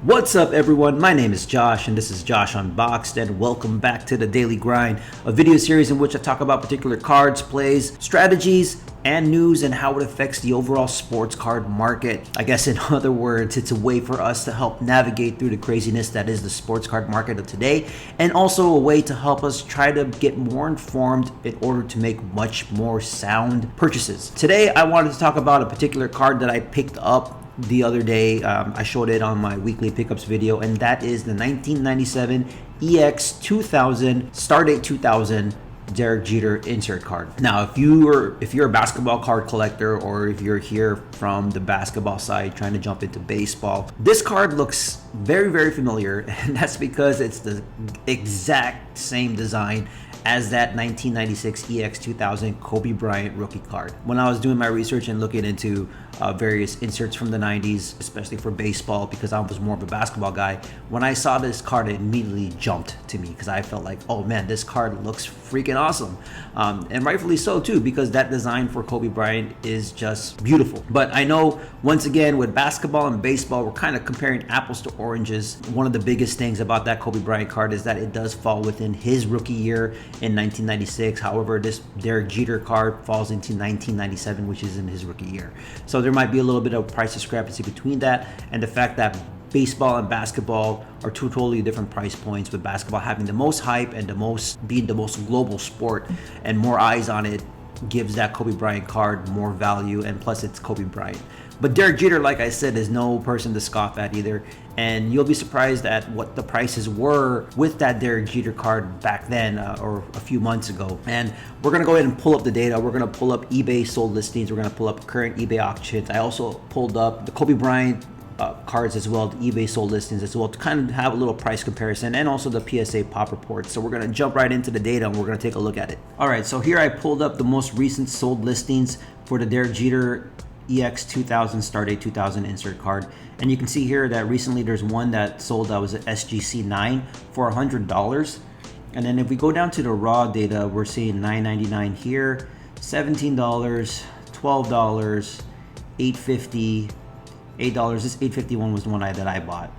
What's up everyone, my name is Josh and this is Josh Unboxed, and welcome back to the Daily Grind, a video series in which I talk about particular cards, plays, strategies, and news and how it affects the overall sports card market. I guess in other words, it's a way for us to help navigate through the craziness that is the sports card market of today, and also a way to help us try to get more informed in order to make much more sound purchases. Today I wanted to talk about a particular card that I picked up the other day. I showed it on my weekly pickups video, and that is the 1997 E-X2000 Star Date 2000 Derek Jeter insert card. Now, if you're a basketball card collector, or if you're here from the basketball side trying to jump into baseball, this card looks very familiar, and that's because it's the exact same design as that 1996 EX2000 Kobe Bryant rookie card. When I was doing my research and looking into various inserts from the 90s, especially for baseball, because I was more of a basketball guy, when I saw this card, it immediately jumped to me because I felt like, oh man, this card looks freaking awesome. And rightfully so too, because that design for Kobe Bryant is just beautiful. But I know, once again, with basketball and baseball, we're kind of comparing apples to oranges. One of the biggest things about that Kobe Bryant card is that it does fall within his rookie year in 1996. However, this Derek Jeter card falls into 1997, which is in his rookie year. So there might be a little bit of price discrepancy between that and the fact that baseball and basketball are two totally different price points, with basketball having the most hype and being the most global sport and more eyes on it gives that Kobe Bryant card more value, and plus it's Kobe Bryant. But Derek Jeter, like I said, is no person to scoff at either, and you'll be surprised at what the prices were with that Derek Jeter card back then, or a few months ago. And we're gonna go ahead and pull up the data. We're gonna pull up eBay sold listings. We're gonna pull up current eBay auctions. I also pulled up the Kobe Bryant cards as well, the eBay sold listings as well, to kind of have a little price comparison, and also the PSA pop reports. So we're going to jump right into the data and we're going to take a look at it. All right, so here I pulled up the most recent sold listings for the Derek Jeter EX2000 Star Date 2000 insert card, and you can see here that recently there's one that sold that was an SGC 9 for $100. And then if we go down to the raw data, we're seeing $9.99 here, $17, $12, $8.50, $8. This $8.51 was the one that I bought.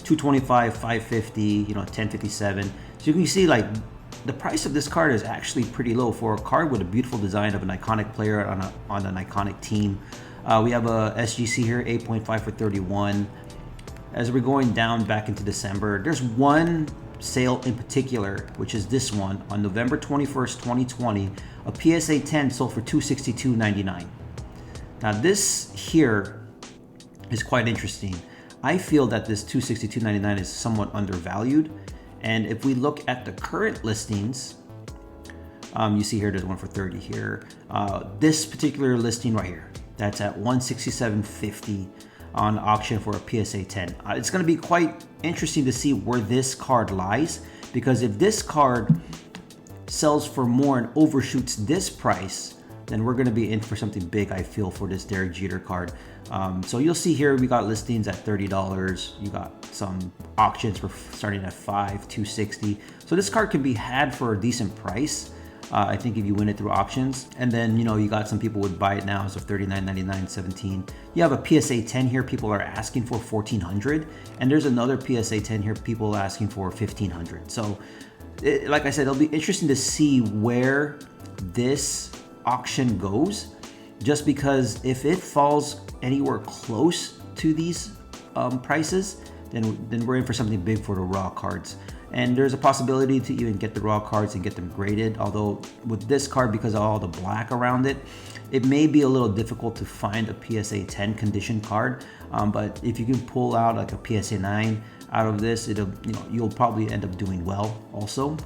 $2.25, $5.50, $10.57. So you can see like the price of this card is actually pretty low for a card with a beautiful design of an iconic player on an iconic team. We have a SGC here, 8.5 for $31. As we're going down back into December, there's one sale in particular, which is this one on November 21st, 2020. A PSA 10 sold for $262.99. Now this here is quite interesting. I feel that this $262.99 is somewhat undervalued, and if we look at the current listings, you see here there's one for $30 here. This particular listing right here, that's at $167.50 on auction for a PSA 10. It's going to be quite interesting to see where this card lies, because if this card sells for more and overshoots this price, then we're going to be in for something big, I feel, for this Derek Jeter card. So you'll see here we got listings at $30. You got some auctions for starting at $5, $260. So this card can be had for a decent price, I think, if you win it through auctions. And then you got some people would buy it now as of $39.99, $17. You have a PSA 10 here, people are asking for $1,400, and there's another PSA 10 here, people asking for $1,500. So like I said, it'll be interesting to see where this auction goes, just because if it falls anywhere close to these prices, then we're in for something big for the raw cards. And there's a possibility to even get the raw cards and get them graded, although with this card, because of all the black around it, it may be a little difficult to find a PSA 10 condition card. But if you can pull out like a PSA 9 out of this, you'll probably end up doing well also.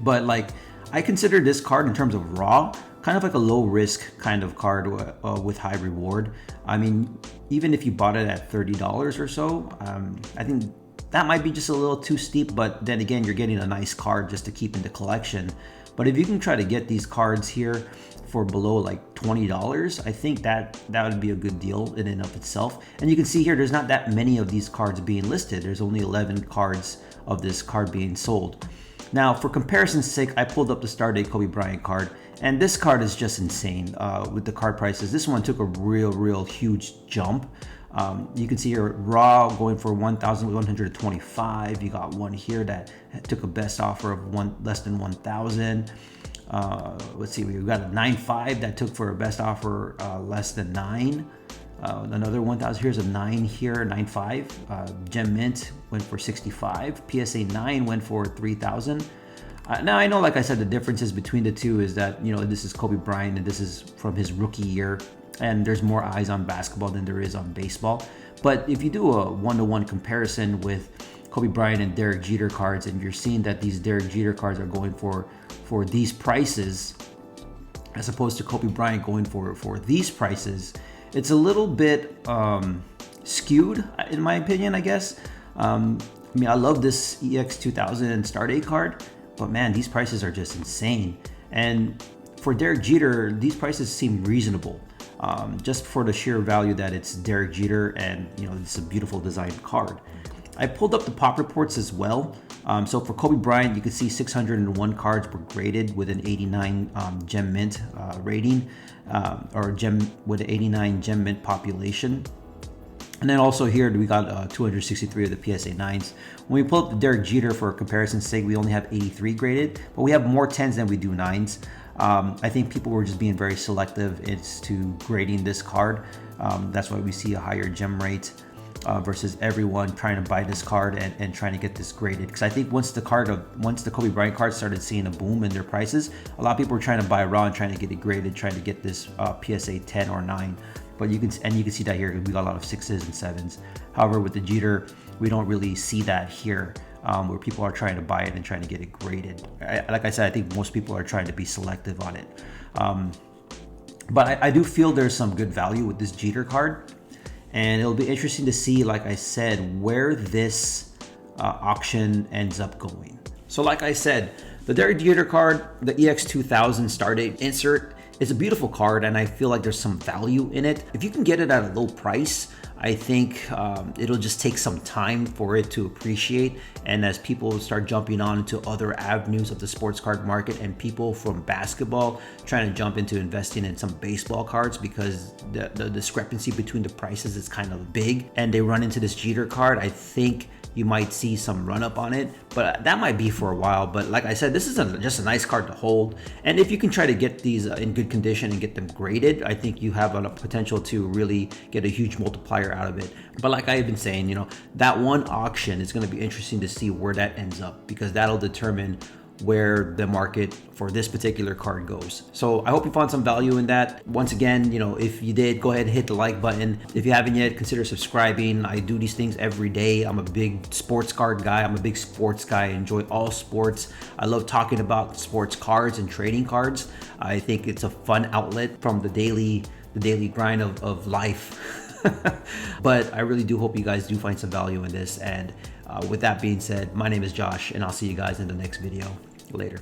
But like, I consider this card in terms of raw kind of like a low risk kind of card with high reward. I mean, even if you bought it at $30 or so, I think that might be just a little too steep, but then again, you're getting a nice card just to keep in the collection. But if you can try to get these cards here for below like $20, I think that would be a good deal in and of itself. And you can see here, there's not that many of these cards being listed. There's only 11 cards of this card being sold. Now, for comparison's sake, I pulled up the Star Date Kobe Bryant card, and this card is just insane with the card prices. This one took a real huge jump. You can see here raw going for 1,125. You got one here that took a best offer of less than 1,000. Let's see, we've got a 9.5 that took for a best offer less than 9. Another 1,000. Here's a 9 here, 9.5. Gem Mint went for 65. PSA 9 went for 3,000. Now I know, like I said, the differences between the two is that, you know, this is Kobe Bryant and this is from his rookie year, and there's more eyes on basketball than there is on baseball. But if you do a one-to-one comparison with Kobe Bryant and Derek Jeter cards, and you're seeing that these Derek Jeter cards are going for these prices, as opposed to Kobe Bryant going for these prices, it's a little bit skewed, in my opinion, I guess. I mean, I love this E-X2000 Star Date card, but man, these prices are just insane. And for Derek Jeter, these prices seem reasonable, just for the sheer value that it's Derek Jeter, and you know, it's a beautiful designed card. I pulled up the pop reports as well. So for Kobe Bryant, you can see 601 cards were graded with an 89 Gem Mint rating, or with an 89 Gem Mint population. And then also here we got 263 of the PSA 9s. When we pull up the Derek Jeter for comparison's sake, we only have 83 graded, but we have more 10s than we do 9s. I think people were just being very selective as to grading this card. That's why we see a higher gem rate versus everyone trying to buy this card and trying to get this graded. Because I think once the Kobe Bryant card started seeing a boom in their prices, a lot of people were trying to buy raw and trying to get it graded, trying to get this PSA 10 or 9. But you can see that here, we got a lot of 6s and 7s. However, with the Jeter, we don't really see that here, where people are trying to buy it and trying to get it graded. Like I said, I think most people are trying to be selective on it. But I do feel there's some good value with this Jeter card, and it'll be interesting to see, like I said, where this auction ends up going. So like I said, the Derek Jeter card, the E-X2000 Star Date insert, it's a beautiful card, and I feel like there's some value in it. If you can get it at a low price, I think it'll just take some time for it to appreciate. And as people start jumping on into other avenues of the sports card market, and people from basketball trying to jump into investing in some baseball cards because the discrepancy between the prices is kind of big, and they run into this Jeter card, I think you might see some run up on it, but that might be for a while. But like I said, this is just a nice card to hold, and if you can try to get these in good condition and get them graded, I think you have a potential to really get a huge multiplier out of it. But like I've been saying, you know, that one auction is going to be interesting to see where that ends up, because that'll determine where the market for this particular card goes. So I hope you found some value in that. Once again, you know, if you did, go ahead and hit the like button. If you haven't yet, consider subscribing. I do these things every day. I'm a big sports card guy. I'm a big sports guy. I enjoy all sports. I love talking about sports cards and trading cards. I think it's a fun outlet from the daily grind of life. But I really do hope you guys do find some value in this. And with that being said, my name is Josh, and I'll see you guys in the next video. Later.